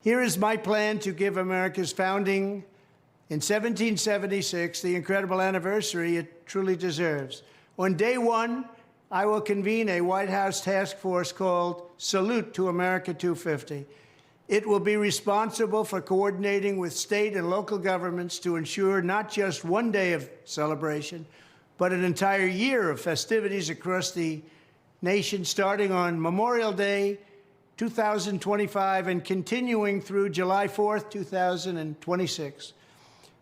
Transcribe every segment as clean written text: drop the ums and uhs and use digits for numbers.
Here is my plan to give America's founding in 1776 the incredible anniversary it truly deserves. On day one, I will convene a White House task force called Salute to America 250. It will be responsible for coordinating with state and local governments to ensure not just one day of celebration, but an entire year of festivities across the nation, starting on Memorial Day 2025 and continuing through July 4th, 2026.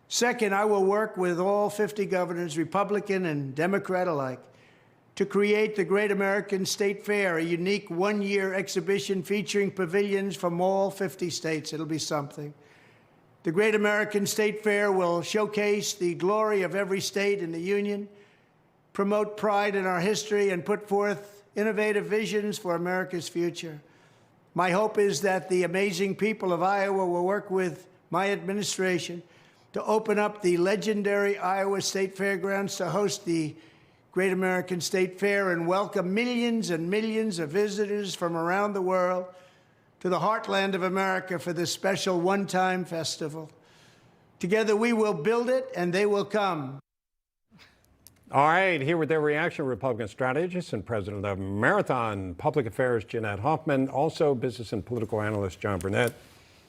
Second, I will work with all 50 governors, Republican and Democrat alike, to create the Great American State Fair, a unique one-year exhibition featuring pavilions from all 50 states. It'll be something. The Great American State Fair will showcase the glory of every state in the Union, promote pride in our history, and put forth innovative visions for America's future. My hope is that the amazing people of Iowa will work with my administration to open up the legendary Iowa State Fairgrounds to host the Great American State Fair and welcome millions and millions of visitors from around the world to the heartland of America for this special one-time festival. Together we will build it and they will come. All right, here with their reaction, Republican strategist and president of Marathon Public Affairs, Jeanette Hoffman, also business and political analyst, John Burnett.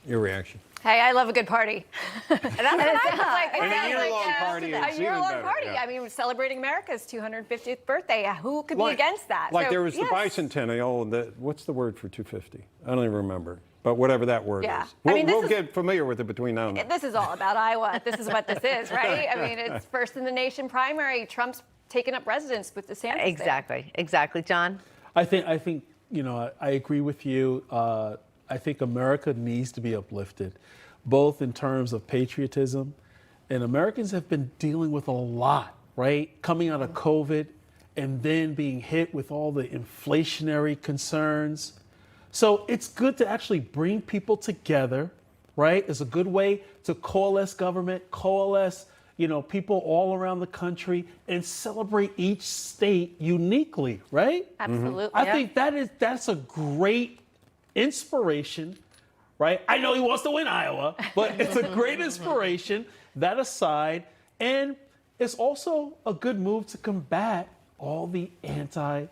Your reaction. Hey, I love a good party. And a year-long party. A year-long party. Yeah. I mean, celebrating America's 250th birthday. Who could be against that? Like there was the bicentennial. What's the word for 250? I don't even remember. But whatever that word is. We'll get familiar with it between now and then. This is all about Iowa. This is what this is, right? I mean, it's first in the nation primary. Trump's taken up residence with DeSantis. Exactly. John? I think you know, I agree with you. I think America needs to be uplifted, both in terms of patriotism, and Americans have been dealing with a lot, right? Coming out of COVID and then being hit with all the inflationary concerns. So it's good to actually bring people together, right? It's a good way to coalesce government, coalesce, you know, people all around the country and celebrate each state uniquely, right? Absolutely. I think that's a great inspiration, right? I know he wants to win Iowa, but it's a great inspiration, that aside. And it's also a good move to combat all the anti-American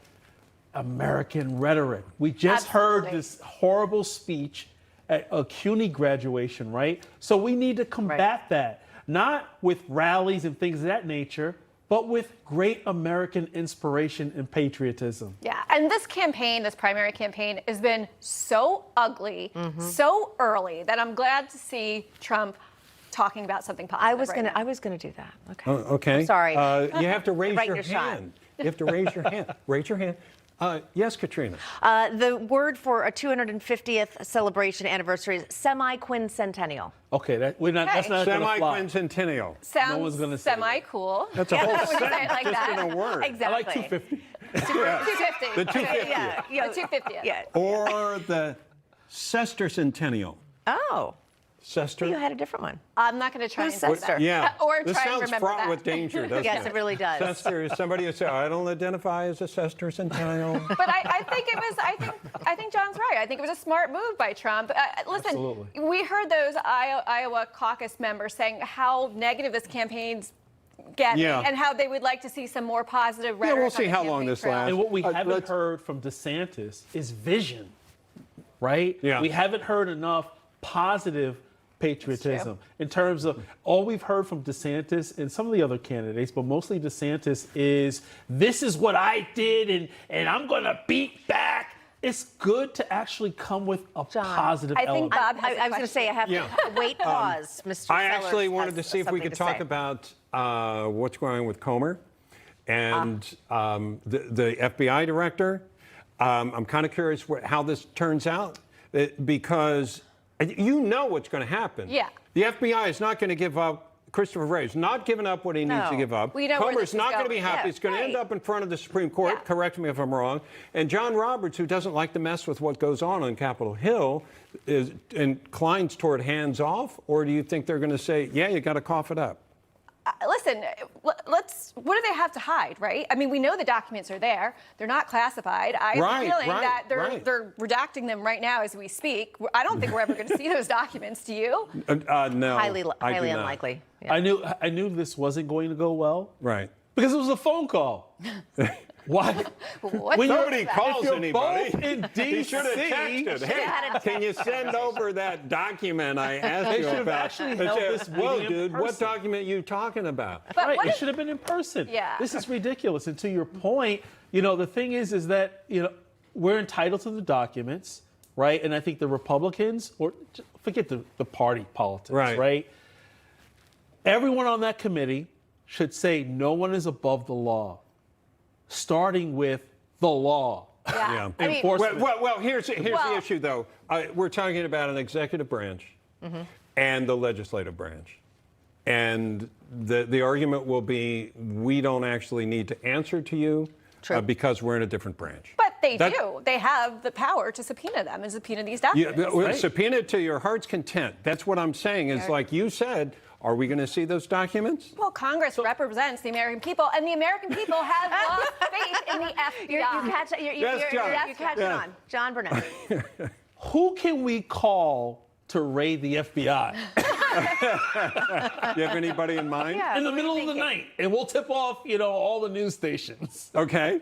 rhetoric. We just heard this horrible speech at a CUNY graduation, right? So we need to combat that, not with rallies and things of that nature, but with great American inspiration and patriotism. Yeah, and this campaign, this primary campaign, has been so ugly, so early, that I'm glad to see Trump talking about something positive. I was gonna do that. Okay. Okay. I'm sorry. You have to raise your shot. hand. You have to raise your hand. Raise your hand. Yes, Katrina. The word for a 250th celebration anniversary is semi-quincentennial. Okay, that's not Semi-quincentennial. Sounds no one's gonna say semi-cool. That's a whole When you say it sentence like just that. in a word. Exactly. I like 250. 250. The 250th. Yeah. The 250th. Yeah. Or the sesquicentennial. Oh. Sester? You had a different one. I'm not going to try and say Sester? that. Yeah. Or this try and sounds remember fraught that. with danger, doesn't it? Yes, it really does. Sester, somebody would say, I don't identify as a sesquicentennial. But I think it was. I think John's right. I think it was a smart move by Trump. Listen, Absolutely. we heard those Iowa caucus members saying how negative this campaign's getting, and how they would like to see some more positive rhetoric. Yeah, we'll see on the how long campaign this trail. lasts. And what we haven't heard from DeSantis is vision, right? Yeah. We haven't heard enough positive patriotism in terms of all we've heard from DeSantis and some of the other candidates, but mostly DeSantis is, this is what I did and I'm going to beat back. It's good to actually come with a positive element. I think Bob has I was going to say I have to wait, pause, Mr. I Sellers actually wanted to has see if we something could to talk say. about what's going on with Comer and the FBI director. I'm kind of curious how this turns out because you know what's going to happen. Yeah. The FBI is not going to give up. Christopher Wray is not giving up what he needs to give up. We know where Comer's this is not going to be going. happy. Yeah, It's going to end up in front of the Supreme Court. Yeah. Correct me if I'm wrong. And John Roberts, who doesn't like to mess with what goes on Capitol Hill, is inclines toward hands off? Or do you think they're going to say, yeah, you got to cough it up? Listen, listen, what do they have to hide, right? I mean, we know the documents are there. They're not classified. I have Right, a feeling right, that right. they're redacting them right now as we speak. I don't think we're ever going to see those documents. Do you? No, Highly I do not. unlikely. Yeah. I knew this wasn't going to go well Right. because it was a phone call. Why? What? When you're- Nobody calls if you're anybody. both in He should have DC, texted. Hey, can you send over that document I asked They you should have about? actually I held said, this whoa, meeting in dude, what person." document you talking about? But Right, what it if- should have been in person. Yeah. This is ridiculous. And to your point, the thing is that, we're entitled to the documents, right? And I think the Republicans, or forget the party politics, Right. right? Everyone on that committee should say no one is above the law, starting with the law. Yeah. I mean, Enforcement. Well, here's the Well- issue, though. We're talking about an executive branch and the legislative branch. And the argument will be we don't actually need to answer to you because we're in a different branch. but they That- do. They have the power to subpoena them and subpoena these Yeah, documents. well, Right. subpoena to your heart's content. That's what I'm saying. Is like you said, are we going to see those documents? Well, Congress represents the American people, and the American people have lost faith in the FBI. Yes, John. You're catching Yeah. on. John Burnett. Who can we call to raid the FBI? You have anybody in mind? Yeah. In the What are you middle of the thinking? night, and we'll tip off, all the news stations. Okay.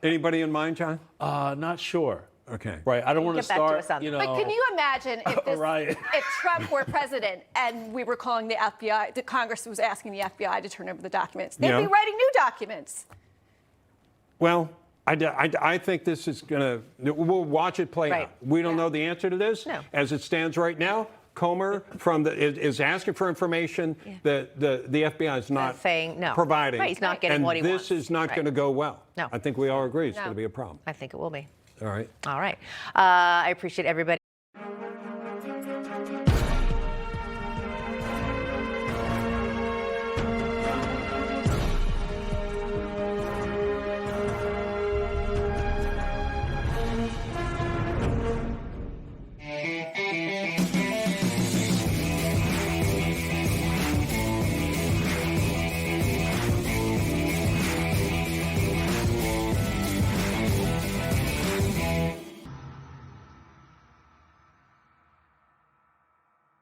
Anybody in mind, John? Not sure. Okay. Right. I don't want to Get back to start, us on that. But can you imagine if, Right. if Trump were president and we were calling the FBI, the Congress was asking the FBI to turn over the documents? They'd Yeah. be writing new documents. Well, I think this is going to, we'll watch it play Right. out. We don't know the answer to this. No. As it stands right now, Comer is asking for information that the FBI is not saying no. providing. Right, he's not getting and what he this wants. is not Right. going to go well. No. I think we all agree it's No. going to be a problem. I think it will be. All right. All right. I appreciate everybody.